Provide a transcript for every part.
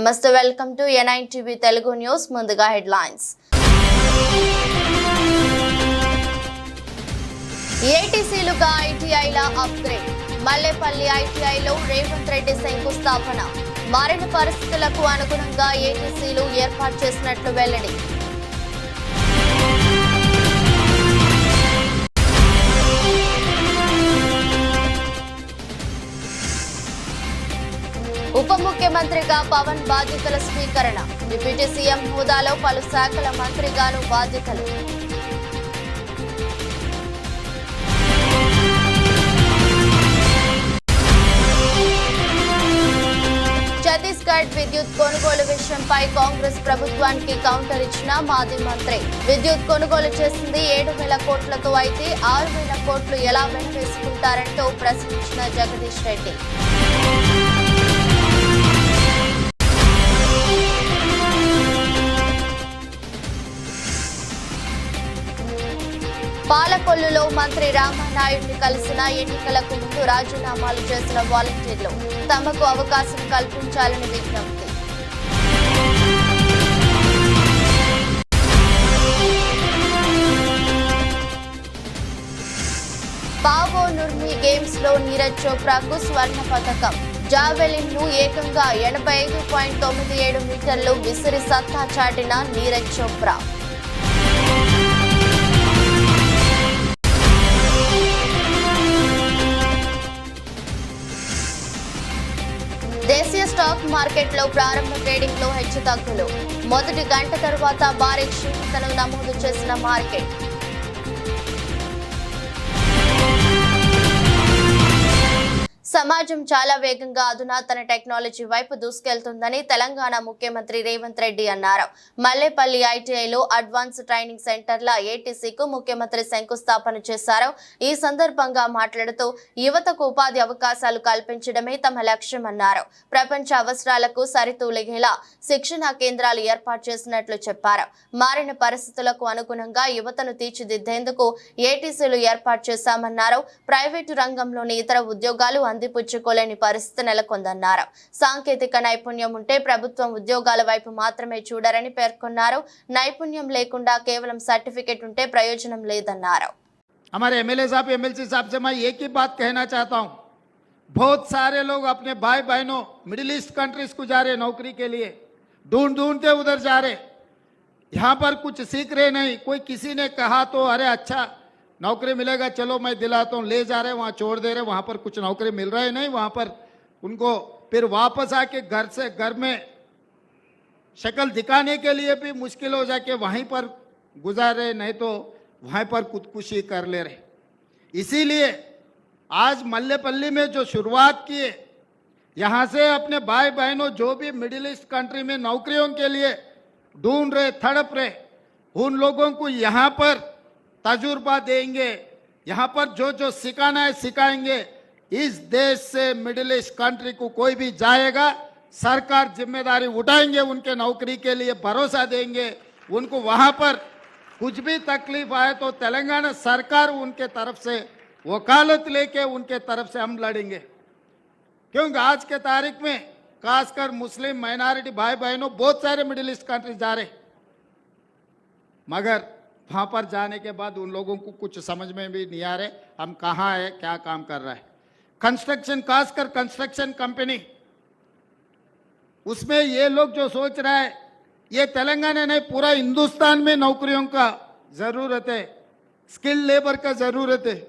నమస్తే, welcome to N9 TV Telugu news. ముందుగా headlines. ఏటీసీలుగా ఐటీఐల upgrade. Mallepally ఐటీఐలో Revanth Reddy శంకుస్థాపన. మారిన పరిస్థితులకు అనుగుణంగా ఏటీసీలు ఏర్పాటు చేసినట్లు వెల్లడి. ఉప ముఖ్యమంత్రిగా పవన్ బాధ్యతల స్వీకరణ. డిప్యూటీ సీఎం హోదాలో పలు శాఖల మంత్రిగాను బాధ్యతలు. ఛత్తీస్గఢ్ విద్యుత్ కొనుగోలు విషయంపై కాంగ్రెస్ ప్రభుత్వానికి కౌంటర్ ఇచ్చిన మాజీ మంత్రి. విద్యుత్ కొనుగోలు చేసింది 7,000 కోట్లతో అయితే 6,000 కోట్లు ఎలా వెనవేసుకుంటారంటూ ప్రశ్నించిన జగదీష్ రెడ్డి. పాలకొల్లులో మంత్రి రామానాయుడిని కలిసిన ఎన్నికలకు ముందు రాజీనామాలు చేసిన వాలంటీర్లు తమకు అవకాశం కల్పించాలని విజ్ఞప్తి. పావో నుర్మి గేమ్స్ లో నీరజ్ చోప్రాకు స్వర్ణ పథకం. జావెలిన్ ను ఏకంగా 85.97 మీటర్లు విసిరి సత్తా చాటిన నీరజ్ చోప్రా. దేశీయ స్టాక్ మార్కెట్లో ప్రారంభ ట్రేడింగ్ లో హెచ్చుతగ్గులు. మొదటి గంట తర్వాత భారీ క్షీణతను నమోదు చేసిన మార్కెట్. సమాజం చాలా వేగంగా అధునాతన టెక్నాలజీ వైపు దూసుకెళ్తుందని తెలంగాణ ముఖ్యమంత్రి రేవంత్ రెడ్డి అన్నారు. మల్లేపల్లి ఐటీఐలో అడ్వాన్స్ ట్రైనింగ్ సెంటర్ల ఏటీసీకు ముఖ్యమంత్రి శంకుస్థాపన చేశారు. ఈ సందర్భంగా మాట్లాడుతూ యువతకు ఉపాధి అవకాశాలు కల్పించడమే తమ లక్ష్యమన్నారు. ప్రపంచ అవసరాలకు సరితూలిగేలా శిక్షణా కేంద్రాలు ఏర్పాటు చేసినట్లు చెప్పారు. మారిన పరిస్థితులకు అనుగుణంగా యువతను తీర్చిదిద్దేందుకు ఏటీసీలు ఏర్పాటు చేశామన్నారు. ప్రైవేటు రంగంలోని ఇతర ఉద్యోగాలు అందిపుచ్చుకోలేని పరిస్థితి నెలకొందన్నారు. సాంకేతిక నైపుణ్యం ఉంటే ప్రభుత్వం ఉద్యోగాల వైపు మాత్రమే చూడరని పేర్కొన్నారు. నైపుణ్యం లేకుండా కేవలం సర్టిఫికెట్ ఉంటే ప్రయోజనం లేదన్నారు. हमारे एमएलए साहब एमएलसी साहब से मैं एक ही बात कहना चाहता हूं, बहुत सारे लोग अपने भाई बहनों मिडिल ईस्ट कंट्रीज को जा रहे नौकरी के लिए, ढूंढते उधर जा रहे, यहाँ पर कुछ सीख रहे नहीं. कोई किसी ने कहा तो अरे अच्छा नौकरी मिलेगा, चलो मैं दिलाता हूँ, ले जा रहे, वहाँ छोड़ दे रहे, वहाँ पर कुछ नौकरी मिल रहा है नहीं, वहाँ पर उनको फिर वापस आके घर में शक्ल दिखाने के लिए भी मुश्किल हो जाके वहीं पर गुजार रहे, नहीं तो वहीं पर खुदकुशी कर ले रहे. इसीलिए आज मल्लेपल्ली में जो शुरुआत किए, यहाँ से अपने भाई बहनों जो भी मिडिल ईस्ट कंट्री में नौकरियों के लिए ढूंढ रहे, तड़प रहे, उन लोगों को यहाँ पर तजुर्बा देंगे, यहाँ पर जो सिखाना है सिखाएंगे. इस देश से मिडिल ईस्ट कंट्री को कोई भी जाएगा, सरकार जिम्मेदारी उठाएंगे, उनके नौकरी के लिए भरोसा देंगे. उनको वहाँ पर कुछ भी तकलीफ आए तो तेलंगाना सरकार उनके तरफ से वकालत लेके उनके तरफ से हम लड़ेंगे. क्योंकि आज के तारीख में खासकर मुस्लिम माइनॉरिटी भाई बहनों बहुत सारे मिडिल ईस्ट कंट्री जा रहे, मगर वहाँ पर जाने के बाद उन लोगों को कुछ समझ में भी नहीं आ रहे हम कहाँ है, क्या काम कर रहा है. कंस्ट्रक्शन, खासकर कंस्ट्रक्शन कंपनी, उसमें ये लोग जो सोच रहा है, ये तेलंगाना नहीं पूरा हिंदुस्तान में नौकरियों का जरूरत है, स्किल लेबर का जरूरत है.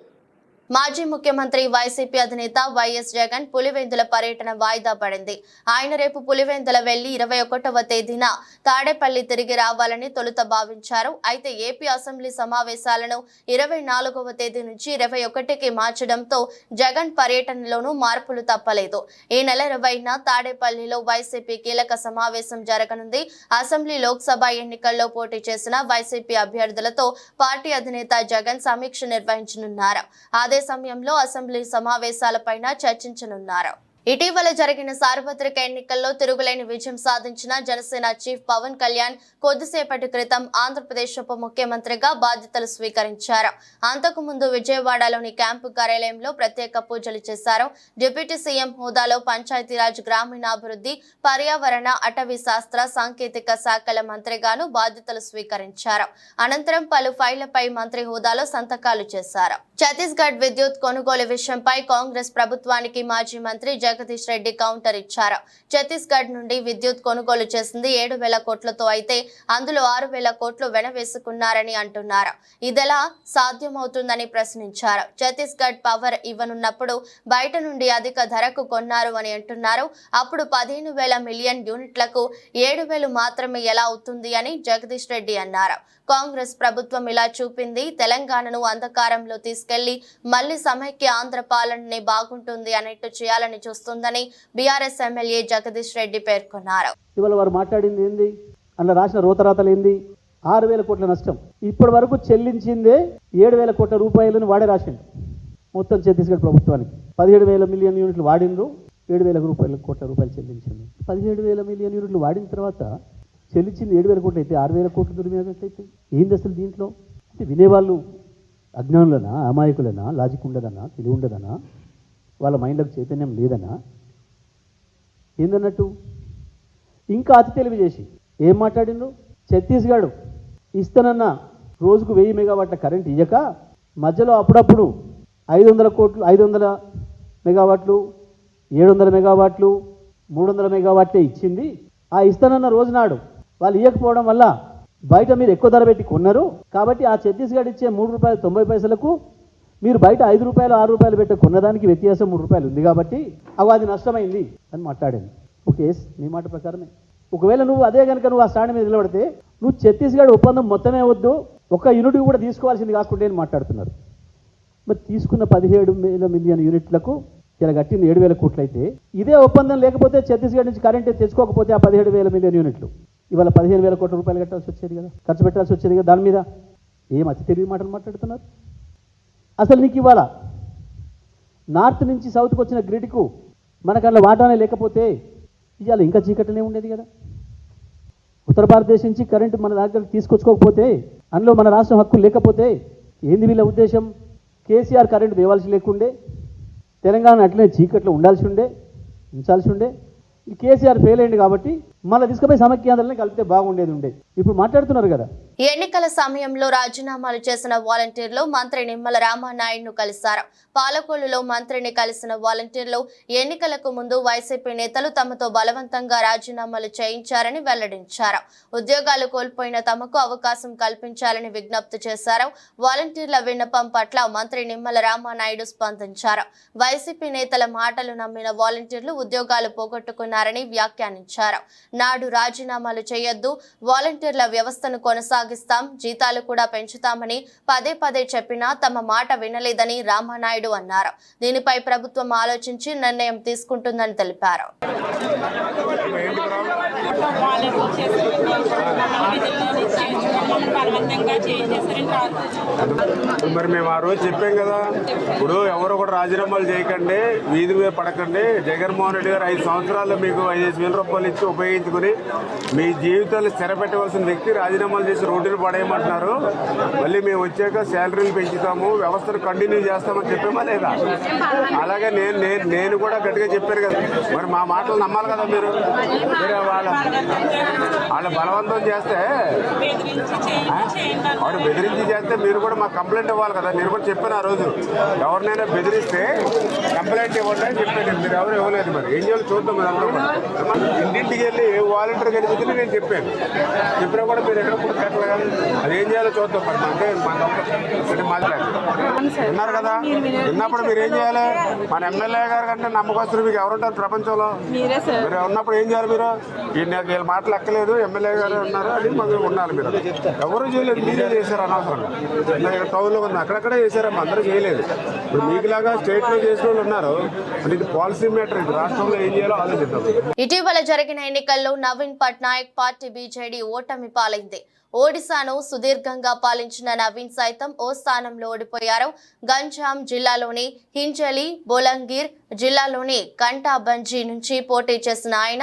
మాజీ ముఖ్యమంత్రి వైసీపీ అధినేత వైఎస్ జగన్ పులివెందుల పర్యటన వాయిదా పడింది. ఆయన రేపు పులివెందుల వెళ్లి 21వ తేదీన తాడేపల్లి తిరిగి రావాలని తొలుత భావించారు. అయితే ఏపీ అసెంబ్లీ సమావేశాలను 24వ తేదీ నుంచి 21కి మార్చడంతో జగన్ పర్యటనలోనూ మార్పులు తప్పలేదు. ఈ నెల 20న తాడేపల్లిలో వైసీపీ కీలక సమావేశం జరగనుంది. అసెంబ్లీ లోక్సభ ఎన్నికల్లో పోటీ చేసిన వైసీపీ అభ్యర్థులతో పార్టీ అధినేత జగన్ సమీక్ష నిర్వహించనున్నారు. అదే సమయంలో అసెంబ్లీ సమావేశాలపైన చర్చించనున్నారు. ఇటీవల జరిగిన సార్వత్రిక ఎన్నికల్లో తిరుగులేని విజయం సాధించిన జనసేన చీఫ్ పవన్ కళ్యాణ్ కొద్దిసేపటి క్రితం ఆంధ్రప్రదేశ్ ఉప ముఖ్యమంత్రిగా బాధ్యతలు స్వీకరించారు. అంతకుముందు విజయవాడలోని క్యాంపు కార్యాలయంలో ప్రత్యేక పూజలు చేశారు. డిప్యూటీ సీఎం హోదాలో పంచాయతీరాజ్, గ్రామీణాభివృద్ధి, పర్యావరణ, అటవీ శాస్త్ర, సాంకేతిక శాఖల మంత్రిగాను బాధ్యతలు స్వీకరించారు. అనంతరం పలు ఫైళ్లపై మంత్రి హోదాలో సంతకాలు చేశారు. ఛత్తీస్గఢ్ విద్యుత్ కొనుగోలు విషయంపై కాంగ్రెస్ ప్రభుత్వానికి మాజీ మంత్రి జగదీష్ రెడ్డి కౌంటర్ ఇచ్చారు. ఛత్తీస్గఢ్ నుండి విద్యుత్ కొనుగోలు చేసింది 7,000 కోట్లతో అయితే అందులో 6,000 కోట్లు వెనవేసుకున్నారని అంటున్నారు. ఇదెలా సాధ్యమవుతుందని ప్రశ్నించారు. ఛత్తీస్గఢ్ పవర్ ఇవ్వనున్నప్పుడు బయట నుండి అధిక ధరకు కొన్నారు అని అంటున్నారు. అప్పుడు 15,000 మిలియన్ యూనిట్లకు 7,000 మాత్రమే ఎలా అవుతుంది అని జగదీష్ రెడ్డి అన్నారు. కాంగ్రెస్ ప్రభుత్వం ఇలా చూపింది తెలంగాణను అంధకారంలో తీసుకెళ్లి మళ్లీ సమైక్య ఆంధ్ర పాలననే బాగుంటుంది అన్నట్టు చేయాలని చూస్తుందని బీఆర్ఎస్ ఎమ్మెల్యే జగదీష్ రెడ్డి పేర్కొన్నారు. ఇవాళ వారు మాట్లాడింది ఏంది, అందులో రాసిన రోతరాతలు ఏంది? 6,000 కోట్ల నష్టం. ఇప్పటి వరకు చెల్లించిందే 7,000 కోట్ల రూపాయలను వాడే రాసిండు మొత్తం ఛత్తీస్గఢ్ ప్రభుత్వానికి. 17,000 మిలియన్ యూనిట్లు వాడిండ్రు, 7,000 కోట్ల రూపాయలు చెల్లించింది. 17,000 మిలియన్ యూనిట్లు వాడిన తర్వాత చెల్లించింది 7,000 కోట్లు అయితే 6,000 కోట్లు దుర్వినియోగమైతే ఏంది అసలు దీంట్లో? అంటే వినేవాళ్ళు అజ్ఞానులనా, అమాయకులనా, లాజిక్ ఉండదనా, తెలివి ఉండదనా, వాళ్ళ మైండ్లకు చైతన్యం లేదనా, ఏందన్నట్టు? ఇంకా అతి తెలివి చేసి ఏం మాట్లాడిండ్రు? ఛత్తీస్గఢ్ ఇస్తానన్న రోజుకు 1000 మెగావాట్ల కరెంట్ ఇయ్యక మధ్యలో అప్పుడప్పుడు 500 మెగావాట్లు, 700 మెగావాట్లు, 300 మెగావాట్లే ఇచ్చింది. ఆ ఇస్తానన్న రోజు నాడు వాళ్ళు ఇవ్వకపోవడం వల్ల బయట మీరు ఎక్కువ ధర పెట్టి కొన్నారు. కాబట్టి ఆ ఛత్తీస్గఢ్ ఇచ్చే ₹3.90 మీరు బయట ₹5, ₹6 పెట్టి కొన్నదానికి వ్యత్యాసం ₹3 ఉంది కాబట్టి అది నష్టమైంది అని మాట్లాడింది. ఓకే, నీ మాట ప్రకారమే. ఒకవేళ నువ్వు అదే కనుక నువ్వు ఆ స్టాండ్ మీద నిలబడితే నువ్వు ఛత్తీస్గఢ్ ఒప్పందం మొత్తమే వద్దు, ఒక్క యూనిట్ కూడా తీసుకోవాల్సింది కాకుండా అని మాట్లాడుతున్నారు. మరి తీసుకున్న 17,000 మిలియన్ యూనిట్లకు ఇలా కట్టింది 7,000 కోట్లు అయితే ఇదే ఒప్పందం లేకపోతే ఛత్తీస్గఢ్ నుంచి కరెంట్ తెచ్చుకోకపోతే ఆ 17,000 మిలియన్ యూనిట్లు ఇవాళ 15,000 కోట్ల రూపాయలు కట్టాల్సి వచ్చేది కదా, ఖర్చు పెట్టాల్సి వచ్చేది కదా. దాని మీద ఏం అతి తెలివి మాటలు మాట్లాడుతున్నారు? అసలు నీకు ఇవాళ నార్త్ నుంచి సౌత్కి వచ్చిన గ్రిడ్కు మనకు అలా వాటానే లేకపోతే ఇవాళ ఇంకా చీకటనే ఉండేది కదా. ఉత్తర భారతదేశం నుంచి కరెంటు మన దగ్గర తీసుకొచ్చుకోకపోతే అందులో మన రాష్ట్రం హక్కు లేకపోతే ఏంది వీళ్ళ ఉద్దేశం? కేసీఆర్ కరెంటు తేవాల్సి లేకుండే, తెలంగాణ అట్లనే చీకట్లో ఉంచాల్సి ఉండే. ఈ కేసీఆర్ ఫెయిల్ అయింది కాబట్టి మళ్ళీ తీసుకుపోయి సమైక్యాంధ్రని కలిపితే బాగుండేది ఉండే. ఇప్పుడు మాట్లాడుతున్నారు కదా. ఎన్నికల సమయంలో రాజీనామాలు చేసిన వాలంటీర్లు మంత్రి నిమ్మల రామానాయుడును కలిశారు. పాలకొల్లులో మంత్రిని కలిసిన వాలంటీర్లు ఎన్నికలకు ముందు వైసీపీ నేతలు తమతో బలవంతంగా రాజీనామాలు చేయించారని వెల్లడించారు. ఉద్యోగాలు కోల్పోయిన తమకు అవకాశం కల్పించాలని విజ్ఞప్తి చేశారు. వాలంటీర్ల విన్నపం పట్ల మంత్రి నిమ్మల రామానాయుడు స్పందించారు. వైసీపీ నేతల మాటలు నమ్మిన వాలంటీర్లు ఉద్యోగాలు పోగొట్టుకున్నారని వ్యాఖ్యానించారు. నాడు రాజీనామాలు చేయొద్దు, వాలంటీర్ల వ్యవస్థను కొనసాగిస్తాం, జీతాలు కూడా పెంచుతామని పదే చెప్పినా తమ మాట వినలేదని రామానాయుడు అన్నారు. దీనిపై ప్రభుత్వం ఆలోచించి నిర్ణయం తీసుకుంటుందని తెలిపారు. మరి మేము ఆ రోజు చెప్పాం కదా, ఇప్పుడు ఎవరు కూడా రాజీనామాలు చేయకండి, వీధి మీద పడకండి. జగన్మోహన్ రెడ్డి గారు 5 సంవత్సరాల్లో మీకు 5,000 రూపాయలు ఇచ్చి ఉపయోగించుకుని మీ జీవితాలు స్థిరపెట్టవలసిన వ్యక్తి రాజీనామాలు చేసి రోడ్డును పడేయమంటున్నారు. మళ్ళీ మేము వచ్చాక శాలరీలు పెంచుతాము, వ్యవస్థను కంటిన్యూ చేస్తామని చెప్పామా లేదా? అలాగే నేను కూడా గట్టిగా చెప్పాను కదా. మరి మా మాటలు నమ్మాలి కదా మీరు. వాళ్ళ బలవంతం చేస్తే, వాడు బెదిరించి చేస్తే మీరు కూడా మాకు కంప్లైంట్ ఇవ్వాలి కదా. నేను కూడా చెప్పాను ఆ రోజు, ఎవరినైనా బెదిరిస్తే కంప్లైంట్ ఇవ్వండి అని చెప్పాను. మీరు ఎవరు ఇవ్వలేదు. మరి ఏం చేయాలి చూద్దాం. ఇంటింటికి వెళ్ళి ఏ వాలంటీర్ కనిపించింది నేను చెప్పినా కూడా మీరు ఎక్కడ కూడా పెట్టలేదు. అది ఏం చేయాలో చూద్దాం. అంటే మాట్లాడారు విన్నారు కదా. విన్నప్పుడు మీరు ఏం చేయాలి? మన ఎమ్మెల్యే గారు కంటే నమ్మకస్తులు మీకు ఎవరుంటారు ప్రపంచంలో? మీరు ఉన్నప్పుడు ఏం చేయాలి? మీరు వీళ్ళ మాటలు ఎక్కలేదు, ఎమ్మెల్యే గారు ఉన్నారు అని మనం ఉండాలి. మీరు ఎవరు చేయలేదు. ఢిల్లీలో చేశారు అనవసరంగా. ఇక్కడ టౌన్లో ఉంది, అక్కడక్కడే చేశారమ్మా, అందరూ చేయలేదు. ఇప్పుడు మీకులాగా స్టేట్లో చేసిన వాళ్ళు ఉన్నారు. అంటే ఇది పాలసీ మ్యాటర్, ఇది రాష్ట్రంలో ఏం చేయాలో ఆలోచిద్దాం. ఇటీవల జరిగిన ఎన్నికల్లో నవీన్ పట్నాయక్ పార్టీ బీజేడీ ఓటమి పాలైంది. ఒడిశాను సుదీర్ఘంగా పాలించిన నవీన్ సైతం ఓ స్థానంలో ఓడిపోయారు. గంజాం జిల్లాలోని హింజలి, బొలంగీర్ జిల్లాలోని కంటాబంజీ నుంచి పోటీ చేసిన ఆయన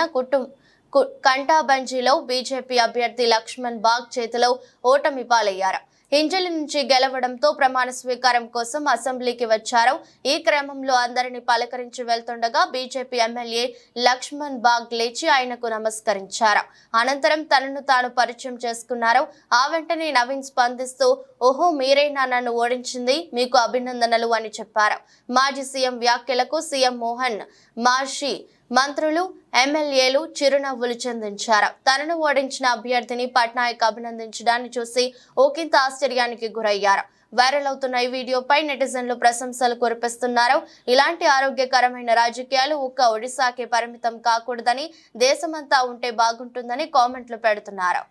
కంటాబంజీలో బీజేపీ అభ్యర్థి లక్ష్మణ్ బాగ్ చేతిలో ఓటమి పాలయ్యారు. హింజలి నుంచి గెలవడంతో ప్రమాణ స్వీకారం కోసం అసెంబ్లీకి వచ్చారు. ఈ క్రమంలో అందరినీ పలకరించి వెళ్తుండగా బీజేపీ ఎమ్మెల్యే లక్ష్మణ్ బాగ్ లేచి ఆయనకు నమస్కరించారు. అనంతరం తనను తాను పరిచయం చేసుకున్నారు. ఆ వెంటనే నవీన్ స్పందిస్తూ, ఓహో మీరేనా నన్ను ఓడించింది, మీకు అభినందనలు అని చెప్పారు. మాజీ సీఎం వ్యాఖ్యలకు సీఎం మోహన్ మాజీ మంత్రులు, ఎమ్మెల్యేలు చిరునవ్వులు చెందించారు. తనను ఓడించిన అభ్యర్థిని పట్నాయక్ అభినందించడాన్ని చూసి ఒకంత ఆశ్చర్యానికి గురయ్యారు. వైరల్ అవుతున్న ఈ వీడియోపై నెటిజన్లు ప్రశంసలు కురిపిస్తున్నారు. ఇలాంటి ఆరోగ్యకరమైన రాజకీయాలు ఒక్క ఒడిశాకే పరిమితం కాకూడదని, దేశమంతా ఉంటే బాగుంటుందని కామెంట్లు పెడుతున్నారు.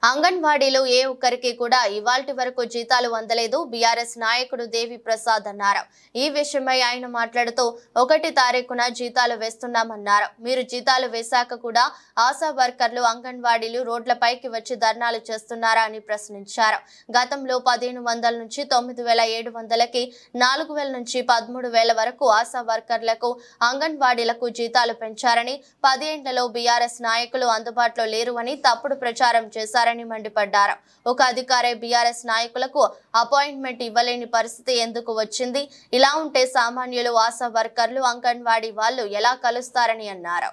అంగన్వాడీలో ఏ ఒక్కరికి కూడా ఇవాల్టి వరకు జీతాలు అందలేదు. బీఆర్ఎస్ నాయకుడు దేవి ప్రసాద్ అన్నారు. ఈ విషయమై ఆయన మాట్లాడుతూ 1 తారీఖున జీతాలు వేస్తున్నామన్నారు. మీరు జీతాలు వేశాక కూడా ఆశా వర్కర్లు, అంగన్వాడీలు రోడ్లపైకి వచ్చి ధర్నాలు చేస్తున్నారా అని ప్రశ్నించారు. గతంలో 1500 నుంచి 9700కి, 4000 నుంచి 13000 వరకు ఆశా వర్కర్లకు, అంగన్వాడీలకు జీతాలు పెంచారని, 10 ఏళ్లలో బీఆర్ఎస్ నాయకులు అందుబాటులో లేరు అని తప్పుడు ప్రచారం చేశారని మండిపడ్డారు. ఒక అధికారే బీఆర్ఎస్ నాయకులకు అపాయింట్మెంట్ ఇవ్వలేని పరిస్థితి ఎందుకు వచ్చింది? ఇలా ఉంటే సామాన్యులు, ఆశా వర్కర్లు, అంగన్వాడీ వాళ్ళు ఎలా కలుస్తారని అన్నారు.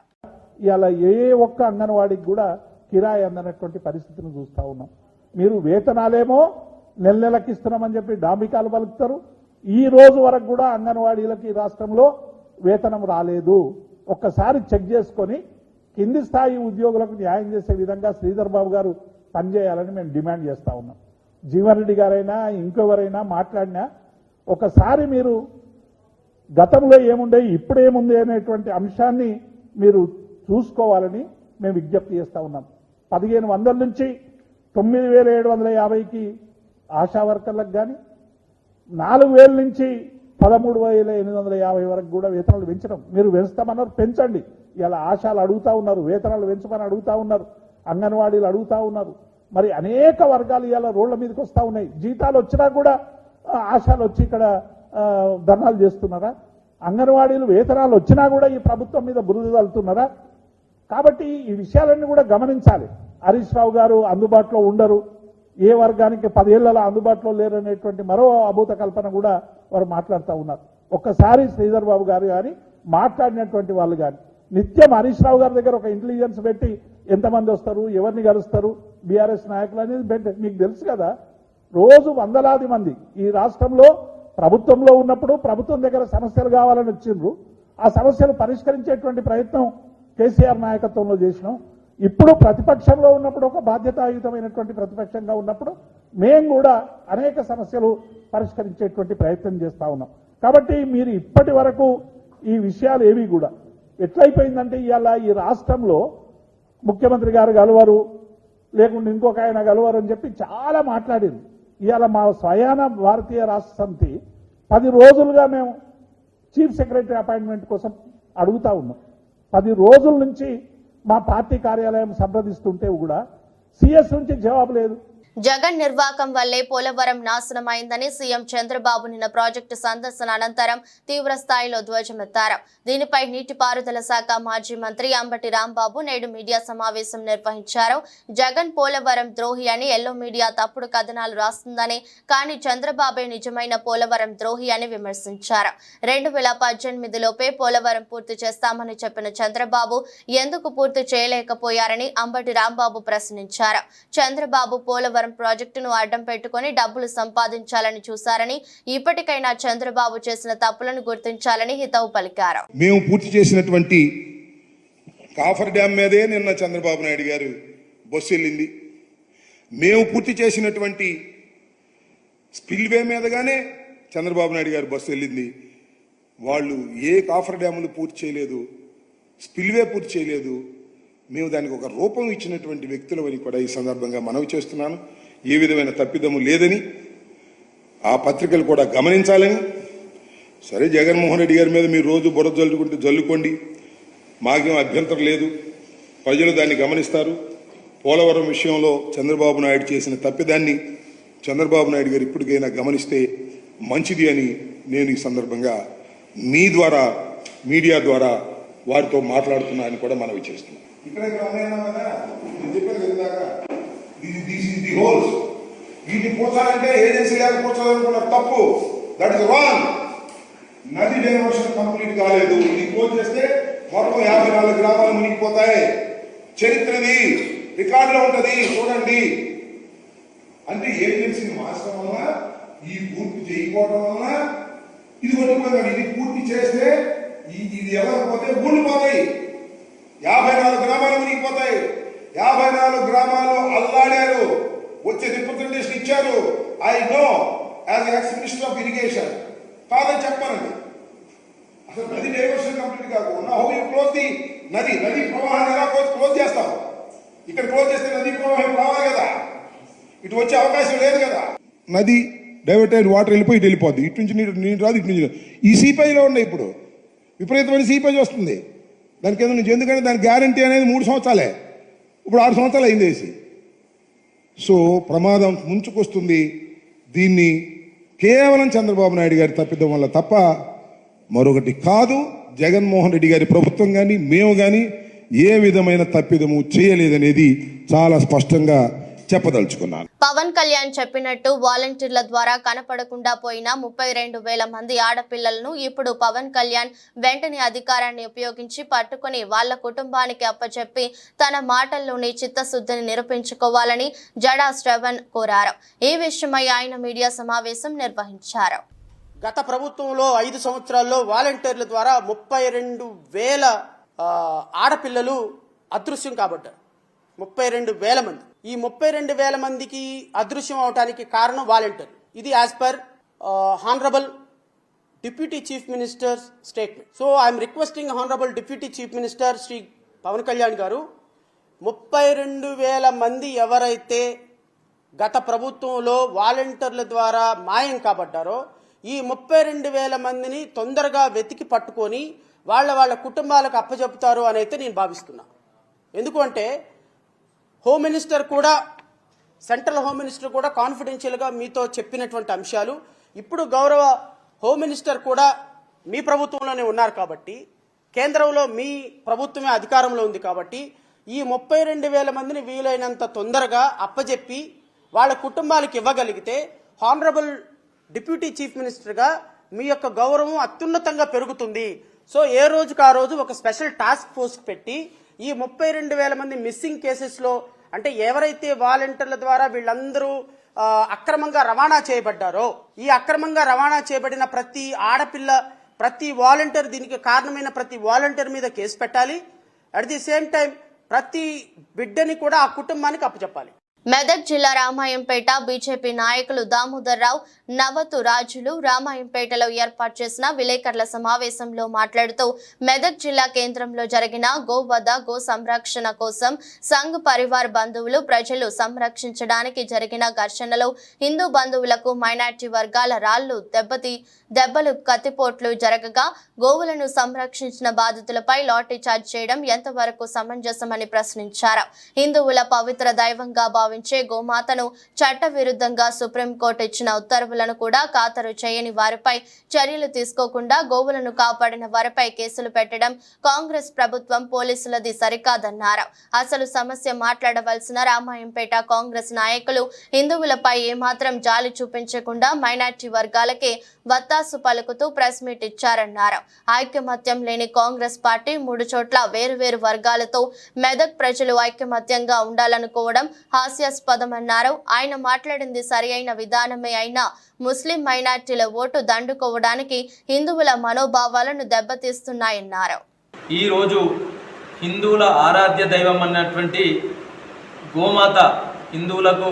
ఇలా ఏ ఒక్క అంగన్వాడీకి కూడా కిరాయి అందనటువంటి పరిస్థితిని చూస్తా ఉన్నాం. మీరు వేతనాలేమో నెలకి ఇస్తున్నామని చెప్పి డాంబికాలు పలుకుతారు. ఈ రోజు వరకు కూడా అంగన్వాడీలకి రాష్ట్రంలో వేతనం రాలేదు. ఒక్కసారి చెక్ చేసుకొని కింది స్థాయి ఉద్యోగులకు న్యాయం చేసే విధంగా శ్రీధర్ బాబు గారు పనిచేయాలని మేము డిమాండ్ చేస్తా ఉన్నాం. జీవన్ రెడ్డి గారైనా ఇంకెవరైనా మాట్లాడినా ఒకసారి మీరు గతంలో ఏముండే ఇప్పుడేముంది అనేటువంటి అంశాన్ని మీరు చూసుకోవాలని మేము విజ్ఞప్తి చేస్తా ఉన్నాం. 1500 నుంచి 9750కి ఆశా వర్కర్లకు కానీ, 4000 నుంచి 13,850 వరకు కూడా వేతనాలు పెంచడం. మీరు పెంచుతామన్నారు, పెంచండి. ఇలా ఆశాలు అడుగుతా ఉన్నారు, వేతనాలు పెంచమని అడుగుతా ఉన్నారు, అంగన్వాడీలు అడుగుతా ఉన్నారు. మరి అనేక వర్గాలు ఇలా రోడ్ల మీదకి వస్తూ ఉన్నాయి. జీతాలు వచ్చినా కూడా ఆశాలు వచ్చి ఇక్కడ ధర్నాలు చేస్తున్నారా? అంగన్వాడీలు వేతనాలు వచ్చినా కూడా ఈ ప్రభుత్వం మీద బురద చల్లుతున్నారా? కాబట్టి ఈ విషయాలన్నీ కూడా గమనించాలి. హరీష్ రావు గారు అందుబాటులో ఉండరు, ఏ వర్గానికి 10 ఏళ్లలో అందుబాటులో లేరనేటువంటి మరో అభూత కల్పన కూడా వారు మాట్లాడుతూ ఉన్నారు. ఒక్కసారి శ్రీధర్ బాబు గారు కానీ, మాట్లాడినటువంటి వాళ్ళు కానీ నిత్యం హరీష్ రావు గారి దగ్గర ఒక ఇంటెలిజెన్స్ పెట్టి ఎంతమంది వస్తారు, ఎవరిని కలుస్తారు బీఆర్ఎస్ నాయకులు అనేది మీకు తెలుసు కదా. రోజు వందలాది మంది ఈ రాష్ట్రంలో ప్రభుత్వంలో ఉన్నప్పుడు ప్రభుత్వం దగ్గర సమస్యలు కావాలని వచ్చిండ్రు. ఆ సమస్యలు పరిష్కరించేటువంటి ప్రయత్నం కేసీఆర్ నాయకత్వంలో చేసినాం. ఇప్పుడు ప్రతిపక్షంలో ఉన్నప్పుడు, ఒక బాధ్యతాయుతమైనటువంటి ప్రతిపక్షంగా ఉన్నప్పుడు మేము కూడా అనేక సమస్యలు పరిష్కరించేటువంటి ప్రయత్నం చేస్తా ఉన్నాం. కాబట్టి మీరు ఇప్పటి వరకు ఈ విషయాలు ఏవి కూడా ఎట్లయిపోయిందంటే, ఇవాళ ఈ రాష్ట్రంలో ముఖ్యమంత్రి గారు గలవరు, లేకుంటే ఇంకొక ఆయన గలవరు అని చెప్పి చాలా మాట్లాడింది. ఇవాళ మా స్వయాన భారతీయ రాష్ట్ర సమితి 10 రోజులుగా మేము చీఫ్ సెక్రటరీ అపాయింట్మెంట్ కోసం అడుగుతా ఉన్నాం. 10 రోజుల నుంచి మా పార్టీ కార్యాలయం సంప్రదిస్తుంటే కూడా సిఎస్ నుంచి జవాబు లేదు. జగన్ నిర్వాకం వల్లే పోలవరం నాశనమైందని సీఎం చంద్రబాబు నిన్న ప్రాజెక్టు సందర్శన అనంతరం తీవ్ర స్థాయిలో ధ్వజమెత్తారు. దీనిపై నీటిపారుదల శాఖ మాజీ మంత్రి అంబటి రాంబాబు నేడు మీడియా సమావేశం నిర్వహించారు. జగన్ పోలవరం ద్రోహి అని ఎల్లో మీడియా తప్పుడు కథనాలు రాస్తుందని, కానీ చంద్రబాబే నిజమైన పోలవరం ద్రోహి అని విమర్శించారు. 2018లోపే పోలవరం పూర్తి చేస్తామని చెప్పిన చంద్రబాబు ఎందుకు పూర్తి చేయలేకపోయారని అంబటి రాంబాబు ప్రశ్నించారు. చంద్రబాబు పోలవరం ప్రాజెక్టును అడ్డం పెట్టుకుని డబ్బులు సంపాదించాలని చూశారని, ఇప్పటికైనా చంద్రబాబు చేసిన తప్పులను గుర్తించాలని హితవు పలికారు. మేము పూర్తి చేసినటువంటి కాఫర్ డ్యామ్ మీదే నిన్న చంద్రబాబు నాయుడు గారు బస్సు వెళ్ళింది. మేము పూర్తి చేసినటువంటి స్పిల్వే మీదగానే చంద్రబాబు నాయుడు గారు బస్సు వెళ్ళింది. వాళ్ళు ఏ కాఫర్ డ్యాములు పూర్తి చేయలేదు, స్పిల్వే పూర్తి చేయలేదు. మేము దానికి ఒక రూపం ఇచ్చినటువంటి వ్యక్తులమని కూడా ఈ సందర్భంగా మనవి చేస్తున్నాను. ఏ విధమైన తప్పిదము లేదని ఆ పత్రికలు కూడా గమనించాలని. సరే, జగన్మోహన్ రెడ్డి గారి మీద మీరు రోజు బురద జల్లుకుంటూ జల్లుకోండి, మాకేం అభ్యంతరం లేదు. ప్రజలు దాన్ని గమనిస్తారు. పోలవరం విషయంలో చంద్రబాబు నాయుడు చేసిన తప్పిదాన్ని చంద్రబాబు నాయుడు గారు ఇప్పటికైనా గమనిస్తే మంచిది అని నేను ఈ సందర్భంగా మీ ద్వారా, మీడియా ద్వారా వారితో మాట్లాడుతున్నానని కూడా మనవి చేస్తున్నాను. వీటిని పోచాలంటే ఏజెన్సీ లేక పోచాలనుకున్నారు, తప్పు. That is wrong. నది డైవర్షన్ కంప్లీట్ కాలేదు. ఇది పోల్ చేస్తే మొత్తం 54 గ్రామాలు మునిగిపోతాయి. చరిత్రది రికార్డులో ఉంటది, చూడండి. అంటే ఏజెన్సీని మార్చడం వలన, ఈ పూర్తి చేయకపోవడం వలన ఇది కొట్టుకుపోయింది. ఇది పూర్తి చేస్తే ఇది ఎవరిపోతే ఊళ్ళు పోతాయి. 54 గ్రామాలు మునిగిపోతాయి. 54 గ్రామాలు అల్లాడారు, వచ్చే రిప్రజెంటేషన్ ఇచ్చారు. I know as ex minister of irrigation. కాదని చెప్పానండి. అసలు నది డైవర్షన్ కంప్లీట్ కాకుండా హౌ యూ క్లోజ్ ది నది ప్రవాహాన్ని ఎలా క్లోజ్ చేస్తాం? ఇక్కడ క్లోజ్ చేస్తే నది ప్రవాహం రావాలి కదా, ఇటు వచ్చే అవకాశం లేదు కదా. నది డైవర్ట్ అయిన వాటర్ వెళ్ళిపోయి ఇటు వెళ్ళిపోద్ది. ఇటు నుంచి నీరు రాదు, ఇటు నుంచి. ఈ సీపేజ్లో ఉన్నాయి ఇప్పుడు విపరీతమైన సీపేజ్ వస్తుంది దాని కింద నుంచి. ఎందుకంటే దాని గ్యారంటీ అనేది 3 సంవత్సరాలే, ఇప్పుడు 6 సంవత్సరాలు అయింది వేసి. సో ప్రమాదం ముంచుకొస్తుంది. దీన్ని కేవలం చంద్రబాబు నాయుడు గారి తప్పిదం వల్ల తప్ప మరొకటి కాదు. జగన్మోహన్ రెడ్డి గారి ప్రభుత్వం కానీ మేము కానీ ఏ విధమైన తప్పిదము చేయలేదనేది చాలా స్పష్టంగా చెప్పదలుచుకున్నాను. పవన్ కళ్యాణ్ చెప్పినట్టు వాలంటీర్ల ద్వారా కనపడకుండా పోయిన 32,000 మంది ఆడపిల్లలను ఇప్పుడు పవన్ కళ్యాణ్ వెంటనే అధికారాన్ని ఉపయోగించి పట్టుకుని వాళ్ల కుటుంబానికి అప్పచెప్పి తన మాటల్లోని చిత్తశుద్ధిని నిరూపించుకోవాలని జడా శ్రవణ్ కోరారు. ఈ విషయమై ఆయన మీడియా సమావేశం నిర్వహించారు. గత ప్రభుత్వంలో 5 సంవత్సరాల్లో వాలంటీర్ల ద్వారా 32,000 ఆడపిల్లలు అదృశ్యం కాబట్టారు. 32,000 మంది. ఈ 32,000 మందికి అదృశ్యం అవడానికి కారణం వాలంటీర్. ఇది as per honourable deputy chief minister statement. So I'm requesting honourable deputy chief minister Shri Pawan Kalyan garu, 32,000 మంది ఎవరైతే గత ప్రభుత్వంలో వాలంటీర్ల ద్వారా మాయం కాబడ్డారో ఈ 32,000 మందిని తొందరగా వెతికి పట్టుకొని వాళ్ళ కుటుంబాలకు అప్పచెపుతారు అని అయితే నేను భావిస్తున్నా. ఎందుకంటే హోమ్ మినిస్టర్ కూడా, సెంట్రల్ హోమ్ మినిస్టర్ కూడా కాన్ఫిడెన్షియల్గా మీతో చెప్పినటువంటి అంశాలు ఇప్పుడు గౌరవ హోమ్ మినిస్టర్ కూడా మీ ప్రభుత్వంలోనే ఉన్నారు కాబట్టి, కేంద్రంలో మీ ప్రభుత్వమే అధికారంలో ఉంది కాబట్టి ఈ 32,000 మందిని వీలైనంత తొందరగా అప్పజెప్పి వాళ్ళ కుటుంబాలకు ఇవ్వగలిగితే హానరబుల్ డిప్యూటీ చీఫ్ మినిస్టర్గా మీ యొక్క గౌరవం అత్యున్నతంగా పెరుగుతుంది. సో ఏ రోజుకు ఆ రోజు ఒక స్పెషల్ టాస్క్ ఫోర్స్ పెట్టి ఈ 32,000 మంది మిస్సింగ్ కేసెస్లో, అంటే ఎవరైతే వాలంటీర్ల ద్వారా వీళ్ళందరూ అక్రమంగా రవాణా చేయబడ్డారో ఈ అక్రమంగా రవాణా చేయబడిన ప్రతి ఆడపిల్ల, ప్రతి వాలంటీర్, దీనికి కారణమైన ప్రతి వాలంటీర్ మీద కేసు పెట్టాలి. అట్ ది సేమ్ టైం ప్రతి బిడ్డని కూడా ఆ కుటుంబానికి అప్పచెప్పాలి. మెదక్ జిల్లా రామాయంపేట బీజేపీ నాయకులు దామోదర్ రావు, నవతు రాజులు రామాయంపేటలో ఏర్పాటు చేసిన విలేకరుల సమావేశంలో మాట్లాడుతూ మెదక్ జిల్లా కేంద్రంలో జరిగిన గోవధ, గో సంరక్షణ కోసం సంఘ్ పరివార్ బంధువులు, ప్రజలు సంరక్షించడానికి జరిగిన ఘర్షణలో హిందూ బంధువులకు మైనార్టీ వర్గాల రాళ్లు, దెబ్బలు, కత్తిపోట్లు జరగగా గోవులను సంరక్షించిన బాధితులపై లాఠీ చార్జ్ చేయడం ఎంతవరకు సమంజసమని ప్రశ్నించారు. హిందువుల పవిత్ర దైవంగా భావించే గోమాతను చట్టవిరుద్ధంగా సుప్రీంకోర్టు ఇచ్చిన ఉత్తర్వులను కూడా ఖాతరు చేయని వారిపై చర్యలు తీసుకోకుండా గోవులను కాపాడిన వారిపై కేసులు పెట్టడం కాంగ్రెస్ ప్రభుత్వం, పోలీసులది సరికాదన్నారు. అసలు సమస్య మాట్లాడవలసిన రామాయంపేట కాంగ్రెస్ నాయకులు హిందువులపై ఏమాత్రం జాలి చూపించకుండా మైనార్టీ వర్గాలకే వత్తాసు పలుకుతూ ప్రెస్ మీట్ ఇచ్చారన్నారు. ఐకమత్యం లేని కాంగ్రెస్ పార్టీ 3 చోట్ల వేరువేరు వర్గాలతో మెదక్ ప్రజలు ఐకమత్యంగా ఉండాలనుకోవడం హాస్యాస్పదమన్నారు. ఆయన మాట్లాడింది సరి అయిన విధానమే అయినా ముస్లిం మైనార్టీల ఓటు దండుకోవడానికి హిందువుల మనోభావాలను దెబ్బతీస్తున్నాయన్నారు. ఈరోజు హిందువుల ఆరాధ్య దైవం అన్నటువంటి గోమాత హిందువులకు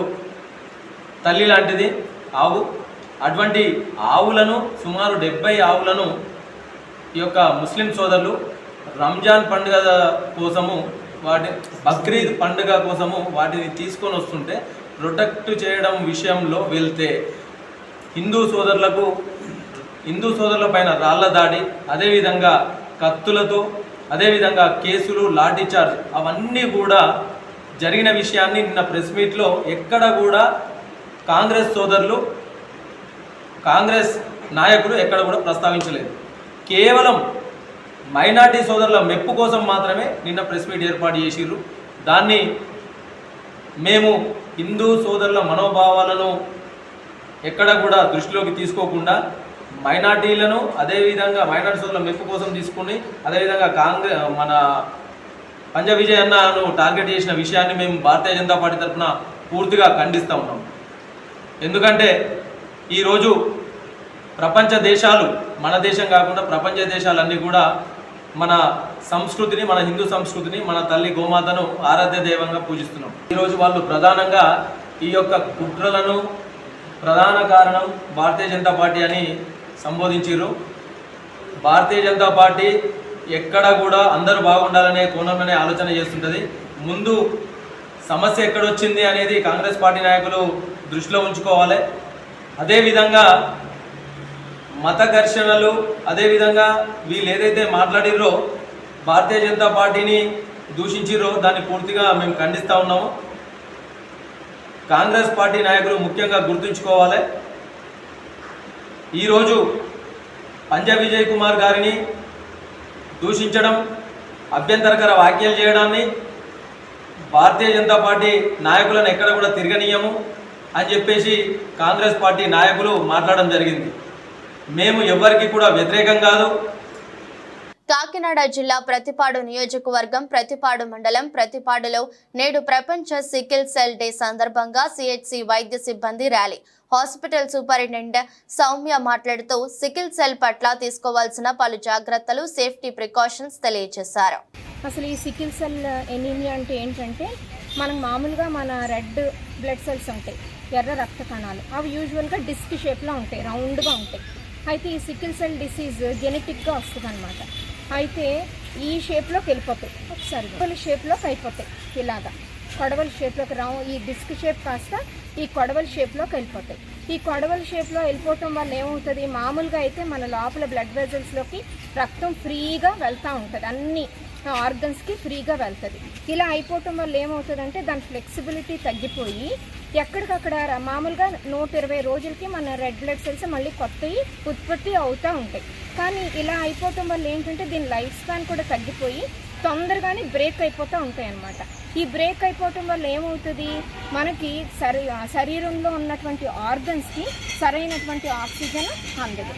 తల్లి లాంటిది ఆవు. అటువంటి ఆవులను సుమారు 70 ఆవులను ఈ యొక్క ముస్లిం సోదరులు రంజాన్ పండుగ కోసము బక్రీద్ పండుగ కోసము వాటిని తీసుకొని వస్తుంటే ప్రొటెక్ట్ చేయడం విషయంలో వెళ్తే హిందూ సోదరుల పైన రాళ్ల దాడి, అదేవిధంగా కత్తులతో, అదేవిధంగా కేసులు, లాఠీచార్జ్ అవన్నీ కూడా జరిగిన విషయాన్ని నిన్న ప్రెస్ మీట్లో ఎక్కడ కూడా కాంగ్రెస్ నాయకులు ఎక్కడ కూడా ప్రస్తావించలేదు. కేవలం మైనార్టీ సోదరుల మెప్పు కోసం మాత్రమే నిన్న ప్రెస్ మీట్ ఏర్పాటు చేసిర్రు. దాన్ని మేము హిందూ సోదరుల మనోభావాలను ఎక్కడ కూడా దృష్టిలోకి తీసుకోకుండా మైనార్టీలను అదేవిధంగా మైనార్టీ సోదరుల మెప్పు కోసం తీసుకుని అదేవిధంగా మన పంజ విజయ్ అన్నను టార్గెట్ చేసిన విషయాన్ని మేము భారతీయ జనతా పార్టీ తరఫున పూర్తిగా ఖండిస్తూ ఉన్నాం. ఎందుకంటే ఈరోజు ప్రపంచ దేశాలు, మన దేశం కాకుండా ప్రపంచ దేశాలన్నీ కూడా మన సంస్కృతిని, మన హిందూ సంస్కృతిని, మన తల్లి గోమాతను ఆరాధ్య దైవంగా పూజిస్తున్నాం. ఈరోజు వాళ్ళు ప్రధానంగా ఈ యొక్క కుట్రలను ప్రధాన కారణం భారతీయ జనతా పార్టీ అని సంబోధించారు. భారతీయ జనతా పార్టీ ఎక్కడ కూడా అందరూ బాగుండాలనే కోణంలోనే ఆలోచన చేస్తుంటుంది. ముందు సమస్య ఎక్కడొచ్చింది అనేది కాంగ్రెస్ పార్టీ నాయకులు దృష్టిలో ఉంచుకోవాలి. అదేవిధంగా మత ఘర్షణలు, అదేవిధంగా వీళ్ళు ఏదైతే మాట్లాడిరో భారతీయ జనతా పార్టీని దూషించిరో దాన్ని పూర్తిగా మేము ఖండిస్తూ ఉన్నాము. కాంగ్రెస్ పార్టీ నాయకులు ముఖ్యంగా గుర్తుంచుకోవాలి, ఈరోజు పంజ విజయ్ కుమార్ గారిని దూషించడం, అభ్యంతరకర వ్యాఖ్యలు చేయడాన్ని భారతీయ జనతా పార్టీ నాయకులను ఎక్కడ కూడా తిరగనీయము అని చెప్పేసి కాంగ్రెస్ పార్టీ నాయకులు మాట్లాడడం జరిగింది. మేము ఎవరికి కూడా వ్యతిరేకం కాదు. కాకినాడ జిల్లా ప్రతిపాడు నియోజకవర్గం ప్రతిపాడు మండలం ప్రతిపాడులో నేడు ప్రపంచ సికిల్ సెల్ డే సందర్భంగా సిహెచ్సి వైద్య సిబ్బంది ర్యాలీ. హాస్పిటల్ సూపరింటెండెంట్ సౌమ్య మాట్లాడుతూ సికిల్ సెల్ పట్ల తీసుకోవాల్సిన పలు జాగ్రత్తలు, సేఫ్టీ ప్రికాషన్స్ తెలియజేశారు. అసలు ఈ సికిల్ సెల్ ఎనీమియా అంటే ఏంటంటే మనకు మామూలుగా మన రెడ్ బ్లడ్ సెల్స్ ఉంటాయి, ఎర్ర రక్త కణాలు, అవి యూజువల్గా డిస్క్ షేప్లో ఉంటాయి, రౌండ్గా ఉంటాయి. అయితే ఈ సికిల్ సెల్ డిసీజ్ జెనెటిక్గా వస్తుంది అనమాట. అయితే ఈ షేప్లోకి వెళ్ళిపోతాయి, ఒకసారి కొడవలి షేప్లోకి అయిపోతాయి, ఇలాగా కొడవలి షేప్లోకి ఈ డిస్క్ షేప్ కాస్త ఈ కొడవలి షేప్లోకి వెళ్ళిపోతాయి. ఈ కొడవలి షేప్లో వెళ్ళిపోవటం వల్ల ఏమవుతుంది, మామూలుగా అయితే మన లోపల బ్లడ్ వెజల్స్లోకి రక్తం ఫ్రీగా వెళ్తూ ఉంటుంది, అన్ని ఆర్గన్స్కి ఫ్రీగా వెళ్తుంది. ఇలా అయిపోవటం వల్ల ఏమవుతుందంటే దాని ఫ్లెక్సిబిలిటీ తగ్గిపోయి ఎక్కడికక్కడ మామూలుగా 120 రోజులకి మన రెడ్ బ్లడ్ సెల్స్ మళ్ళీ కొత్తవి ఉత్పత్తి అవుతూ ఉంటాయి. కానీ ఇలా అయిపోవటం వల్ల ఏంటంటే దీని లైఫ్ స్పాన్ కూడా తగ్గిపోయి తొందరగానే బ్రేక్ అయిపోతూ ఉంటాయి అన్నమాట. ఈ బ్రేక్ అయిపోవటం వల్ల ఏమవుతుంది, మనకి శరీరంలో ఉన్నటువంటి ఆర్గన్స్కి సరైనటువంటి ఆక్సిజన్ అందదు.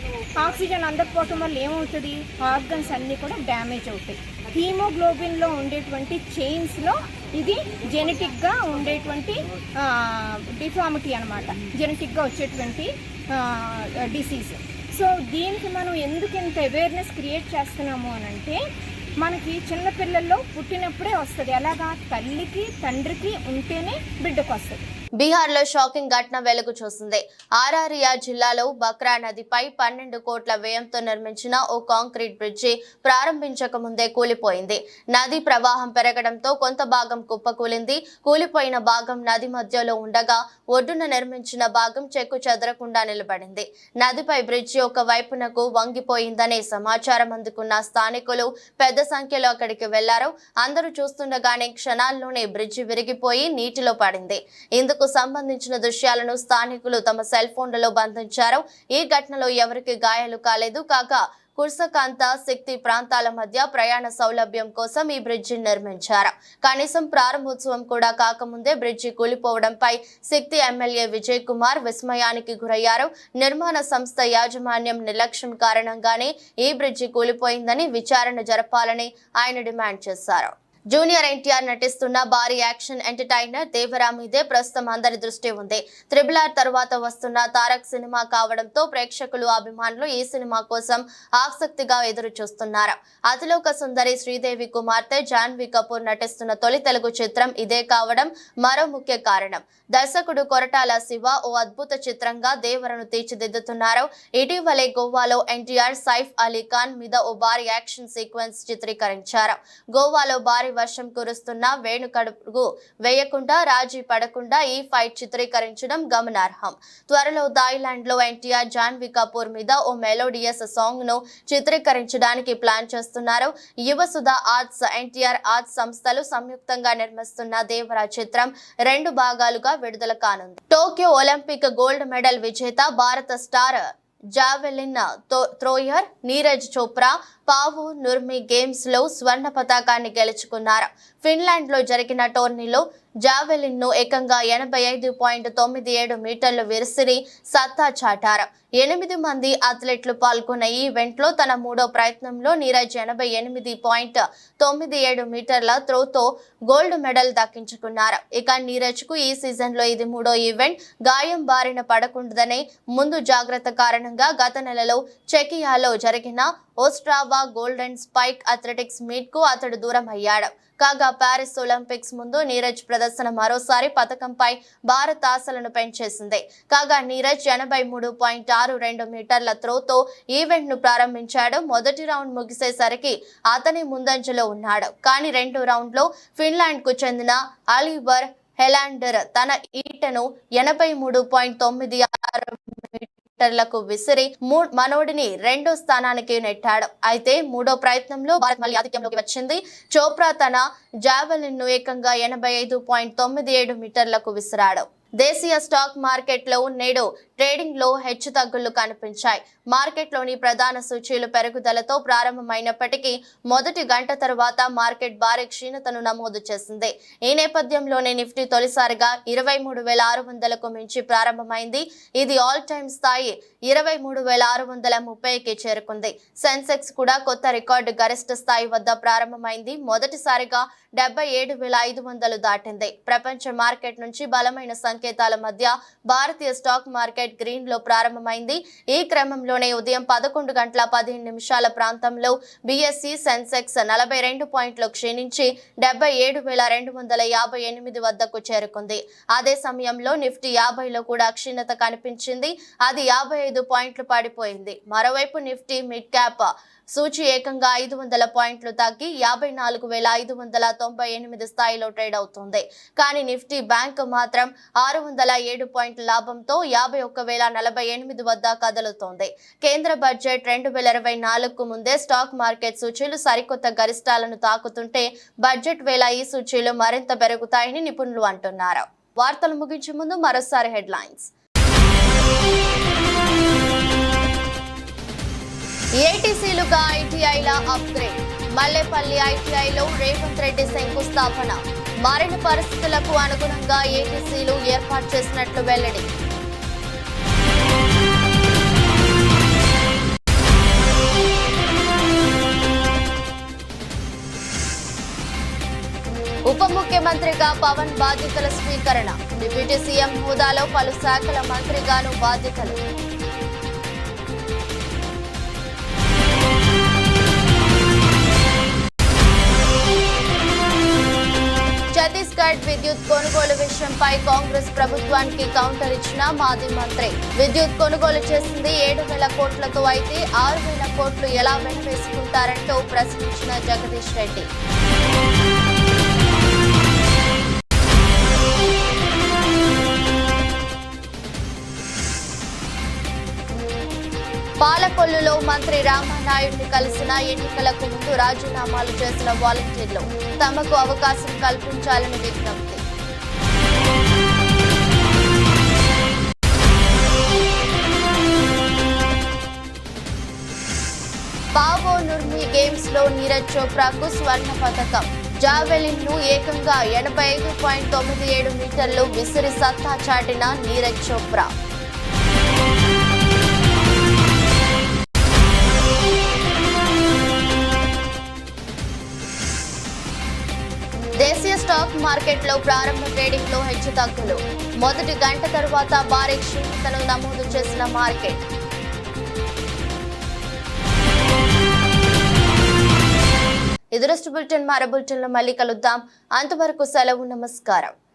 ఆక్సిజన్ అందకపోవటం వల్ల ఏమవుతుంది, ఆర్గన్స్ అన్నీ కూడా డ్యామేజ్ అవుతాయి. హీమోగ్లోబిన్లో ఉండేటువంటి చైన్స్లో ఇది జెనెటిక్గా ఉండేటువంటి డిఫార్మిటీ అనమాట, జెనెటిక్గా వచ్చేటువంటి డిసీజ్. సో దీనికి మనం ఎందుకు ఇంత అవేర్నెస్ క్రియేట్ చేస్తున్నాము అని అంటే మనకి చిన్నపిల్లల్లో పుట్టినప్పుడే వస్తుంది. ఎలాగా, తల్లికి తండ్రికి ఉంటేనే బిడ్డకు వస్తుంది. బీహార్లో షాకింగ్ ఘటన వెలుగు చూసింది. ఆరారియా జిల్లాలో బక్రా నదిపై 12 కోట్ల వ్యయంతో నిర్మించిన ఓ కాంక్రీట్ బ్రిడ్జి ప్రారంభించక ముందే కూలిపోయింది. నది ప్రవాహం పెరగడంతో కొంత భాగం కుప్పకూలింది. కూలిపోయిన భాగం నది మధ్యలో ఉండగా ఒడ్డున నిర్మించిన భాగం చెక్కు చెదరకుండా నిలబడింది. నదిపై బ్రిడ్జి ఒక వైపునకు వంగిపోయిందనే సమాచారం అందుకున్న స్థానికులు పెద్ద సంఖ్యలో అక్కడికి వెళ్లారు. అందరూ చూస్తుండగానే క్షణాల్లోనే బ్రిడ్జి విరిగిపోయి నీటిలో పడింది. ఇందుకు సంబంధించిన దృశ్యాలను స్థానికులు తమ సెల్ ఫోన్లలో బంధించారు. ఈ ఘటనలో ఎవరికి గాయాలు కాలేదు. కాగా కుర్సకాంత శక్తి ప్రాంతాల మధ్య ప్రయాణ సౌలభ్యం కోసం ఈ బ్రిడ్జి నిర్మించారు. కనీసం ప్రారంభోత్సవం కూడా కాకముందే బ్రిడ్జి కూలిపోవడంపై శక్తి ఎమ్మెల్యే విజయ్ కుమార్ విస్మయానికి గురయ్యారు. నిర్మాణ సంస్థ యాజమాన్యం నిర్లక్ష్యం కారణంగానే ఈ బ్రిడ్జి కూలిపోయిందని విచారణ జరపాలని ఆయన డిమాండ్ చేశారు. జూనియర్ ఎన్టీఆర్ నటిస్తున్న భారీ యాక్షన్ ఎంటర్టైనర్ దేవరా మీదే ప్రస్తుతం అందరి దృష్టి ఉంది. RRR తర్వాత వస్తున్న తారక్ సినిమా కావడంతో ప్రేక్షకులు అభిమానులు ఈ సినిమా కోసం ఆసక్తిగా ఎదురు చూస్తున్నారు. అతిలోక సుందరి శ్రీదేవి కుమార్తె జాన్వీ కపూర్ నటిస్తున్న తొలి తెలుగు చిత్రం ఇదే కావడం మరో ముఖ్య కారణం. దర్శకుడు కొరటాల శివ ఓ అద్భుత చిత్రంగా దేవరను తీర్చిదిద్దుతున్నారు. ఇటీవలే గోవాలో ఎన్టీఆర్ సైఫ్ అలీ ఖాన్ మీద ఓ భారీ యాక్షన్ సీక్వెన్స్ చిత్రీకరించారు. గోవాలో భారీ వర్షం కురుస్తున్న వేణుకడుగు వేయకుండా రాజీ పడకుండా ఈ ఫైట్ చిత్రీకరించడం గమనార్హం. త్వరలో థాయిలాండ్ లో ఎన్టీఆర్ జాన్వీ కపూర్ మీద ఓ మెలోడియస్ సాంగ్ ను చిత్రీకరించడానికి ప్లాన్ చేస్తున్నారు. యువసుధ ఆర్ట్స్, ఎన్టీఆర్ ఆర్ట్స్ సంస్థలు సంయుక్తంగా నిర్మిస్తున్న దేవరా చిత్రం 2 భాగాలుగా విడుదల కానుంది. టోక్యో ఒలింపిక్ గోల్డ్ మెడల్ విజేత భారత star javelin thrower Neeraj Chopra పావు నుర్మి గేమ్స్ లో స్వర్ణ పతాకాన్ని గెలుచుకున్నారు. ఫిన్లాండ్ లో జరిగిన టోర్నీలో జావెలిన్ ను ఏకంగా 85.97 మీటర్లు విసిరి సత్తా చాటారు. 8 మంది అథ్లెట్లు పాల్గొన్న ఈ ఈవెంట్ లో తన 3వ ప్రయత్నంలో నీరజ్ 88.97 మీటర్ల త్రోతో గోల్డ్ మెడల్ దక్కించుకున్నారు. ఇక నీరజ్ కు ఈ సీజన్ లో ఇది 3వ ఈవెంట్. గాయం బారిన పడకుండానే ముందు జాగ్రత్త కారణంగా గత నెలలో చెకియాలో జరిగిన Ostrava golden spike athletics meet కు అతడు దూరం అయ్యాడు. కాగా ప్యారిస్ ఒలింపిక్స్ ముందు నీరజ్ ప్రదర్శన మరోసారి పథకంపై భారత్ ఆశలను పెంచేసింది. కాగా నీరజ్ 83.62 మీటర్ల త్రోతో ఈవెంట్ ను ప్రారంభించాడు. మొదటి రౌండ్ ముగిసేసరికి అతని ముందంజలో ఉన్నాడు. కానీ 2వ రౌండ్ లో ఫిన్లాండ్ కు చెందిన ఆలివర్ హెలాండర్ తన ఈటను 83.96 మీటర్లకు విసిరి మనోడిని 2వ స్థానానికి నెట్టాడు. అయితే 3వ ప్రయత్నంలో భారత్ మళ్లీ ఆధిక్యంలోకి వచ్చింది. చోప్రా తన జావెలిన్ ను ఏకంగా 85.97 మీటర్లకు విసిరాడు. దేశీయ స్టాక్ మార్కెట్ లో నేడు ట్రేడింగ్ లో హెచ్చుతగ్గులు కనిపించాయి. మార్కెట్లోని ప్రధాన సూచీలు పెరుగుదలతో ప్రారంభమైనప్పటికీ మొదటి గంట తర్వాత మార్కెట్ భారీ క్షీణతను నమోదు చేసింది. ఈ నేపథ్యంలోనే నిఫ్టీ తొలిసారిగా 23,600కు మించి ప్రారంభమైంది. ఇది ఆల్ టైమ్ స్థాయి 23,630కి చేరుకుంది. సెన్సెక్స్ కూడా కొత్త రికార్డు గరిష్ట స్థాయి వద్ద ప్రారంభమైంది. మొదటిసారిగా 77,500 దాటింది. ప్రపంచ మార్కెట్ నుంచి బలమైన సంకేతాల మధ్య భారతీయ స్టాక్ మార్కెట్ గ్రీన్ లో ప్రారంభమైంది. ఈ క్రమంలోనే ఉదయం 11:15 ప్రాంతంలో BSE సెన్సెక్స్ 42 పాయింట్లు క్షీణించి 77,258 వద్దకు చేరుకుంది. అదే సమయంలో నిఫ్టీ 50లో కూడా క్షీణత కనిపించింది. అది 55 పాయింట్లు పడిపోయింది. మరోవైపు నిఫ్టీ మిడ్ క్యాప్ సూచి ఏకంగా 500 పాయింట్లు తగ్గి 54,598 స్థాయిలో ట్రేడ్ అవుతుంది. కానీ నిఫ్టీ బ్యాంక్ మాత్రం 607 పాయింట్ల లాభంతో 51,048 వద్ద కదులుతోంది. కేంద్ర బడ్జెట్ 2024కు ముందే స్టాక్ మార్కెట్ సూచీలు సరికొత్త గరిష్టాలను తాకుతుంటే బడ్జెట్ వేళ ఈ సూచీలు మరింత పెరుగుతాయని నిపుణులు అంటున్నారు. వార్తలు ముగించే ముందు మరోసారి హెడ్లైన్స్. ఏటీసీలుగా ఐటీఐల అప్గ్రేడ్. మల్లేపల్లి ఐటీఐలో రేవంత్ రెడ్డి శంకుస్థాపన. మారిన పరిస్థితులకు అనుగుణంగా ఏటీసీలు ఏర్పాటు చేసినట్లు వెల్లడి. ఉప ముఖ్యమంత్రిగా పవన్ బాధ్యతల స్వీకరణ. డిప్యూటీ సీఎం హోదాలో పలు శాఖల మంత్రిగాను బాధ్యతలు. ఛత్తీస్గఢ్ విద్యుత్ కొనుగోలు విషయంపై కాంగ్రెస్ ప్రభుత్వానికి కౌంటర్ ఇచ్చిన మాజీ మంత్రి. విద్యుత్ కొనుగోలు చేసింది 7,000 కోట్లతో అయితే 6,000 కోట్లు ఎలా వెనవేసుకుంటారంటూ ప్రశ్నించిన జగదీష్ రెడ్డి. పాలకొల్లులో మంత్రి రామానాయుడిని కలిసిన ఎన్నికలకు ముందు రాజీనామాలు చేసిన వాలంటీర్లు తమకు అవకాశం కల్పించాలని విజ్ఞప్తి. పావో నుర్మి గేమ్స్ లో నీరజ్ చోప్రాకు స్వర్ణ పతకం. జావెలిన్ ను ఏకంగా 85.97 మీటర్లు విసిరి సత్తా చాటిన నీరజ్ చోప్రా. దేశీయ స్టాక్ మార్కెట్లో ప్రారంభ ట్రేడింగ్ లో హెచ్చుతగ్గులు. మొదటి గంట తరువాత భారీ క్షీణతను నమోదు చేసిన మార్కెట్. ఇది బులెటిన్. మరో బులెటిన్లో మళ్ళీ కలుద్దాం. అంతవరకు సెలవు. నమస్కారం.